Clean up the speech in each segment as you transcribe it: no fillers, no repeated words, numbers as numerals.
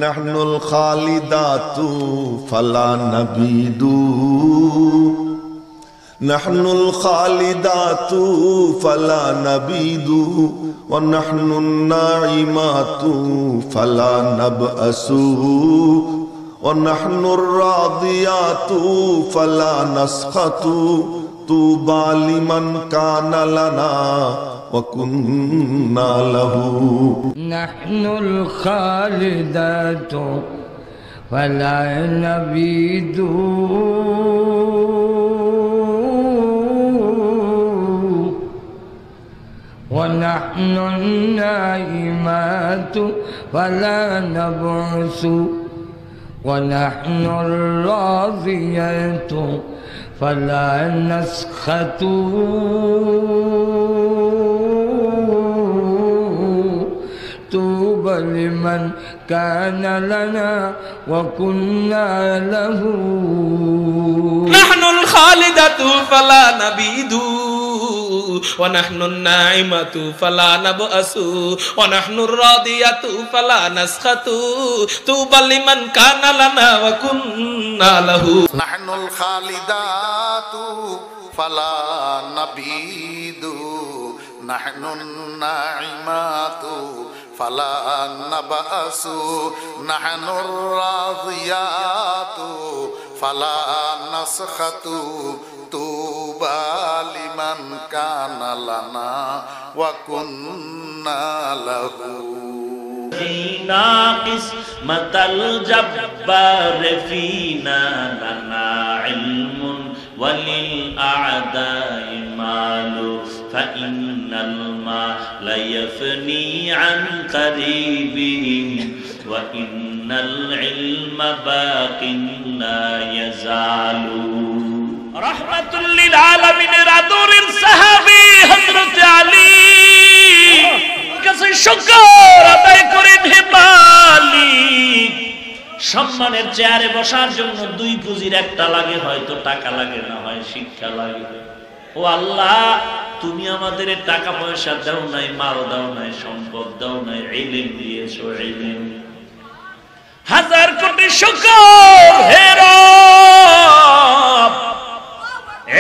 নাহনুল খালিদাতু ফালা নাবিদু নাহনুল খালিদাতু ফালা নাবিদু ওয়া নাহনুন নাইমাতু ফালা নাবআসু ওয়া নাহনুর রাদিয়াতু ফালা নাসখাতু তুবা লিমান কানা লানা ওয়া কুন্না লাহু নাহনুল খালিদাতু ফালা নাবিদু ونحن النائمات فلا نبعث ونحن الراضيات فلا نسخط طوبى لمن كان لنا وكنا له نحن الخالدة فلا نبيد ونحن الناعمة فلا نبأس ونحن الراضية فلا نسخط طوبى لمن كان لنا وكنا له نحن الخالدات فلا نبيد نحن الناعمات فلا نبأس نحن الراضيات فلا نسخط طوبى لمن كان لنا وكنا له فينا قسمة الجبار فينا لنا علم وللأعداء مال فإن المال يفني عن قريبه وإن العلم باق لا يزال رحمة للعالمين رادور الصحابي حضرت علي কাছে শুকর আদায় করেন হে মালিক সম্মানের চেয়ারে বসার জন্য দুই পুঁজির একটা লাগে, হয়তো টাকা লাগে, না হয় শিক্ষা লাগে। ও আল্লাহ, তুমি আমাদের টাকা পয়সা দাও নাই, মাল দাও নাই, সম্পদ দাও নাই, ইলম দিয়েছো। ইলম হাজার কোটি শুকর হে রব,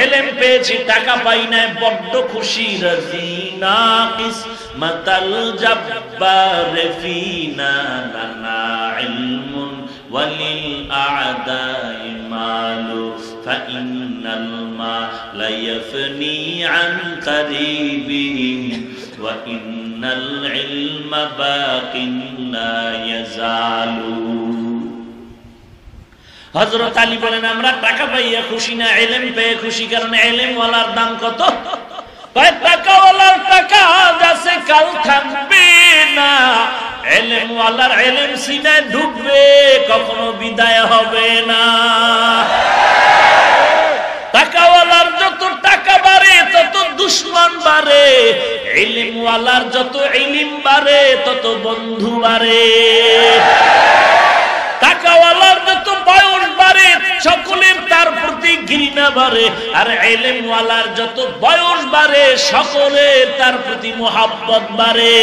ইলম পেয়েছি, টাকা পাই নাই, বড্ড খুশি। রাজিনা কিসমাতাল জাব্বার ফিনা লানা ইলমুন ওয়ালিল আ'দাই মালু ফাইন্নাল মালা ইয়াফনি আন কারিবিহি ওয়া ইন্নাল ইলমা বাকিন লা ইয়াজালু। হযরত আলী বলেন, আমরা টাকা পাইয়া খুশি না, ইলম পেয়ে খুশি। কারণ ইলম ওয়ালার দাম কত? কয় টাকা ওয়ালার টাকা যাচ্ছে কাল থাকবে না, ইলম ওয়ালার ইলম সিনায় ঢুকবে, কখনো বিদায় হবে না। টাকা ওয়ালার যত টাকা বাড়ে তত দুশমন বাড়ে, ইলম ওয়ালার যত ইলম বাড়ে তত বন্ধু বাড়ে। টাকাওয়ালার যত বয়স বাড়ে সকলের তার প্রতি ঘৃণা বাড়ে, আর ইলমওয়ালার যত বয়স বাড়ে সকলের তার প্রতি মোহাব্বত বাড়ে।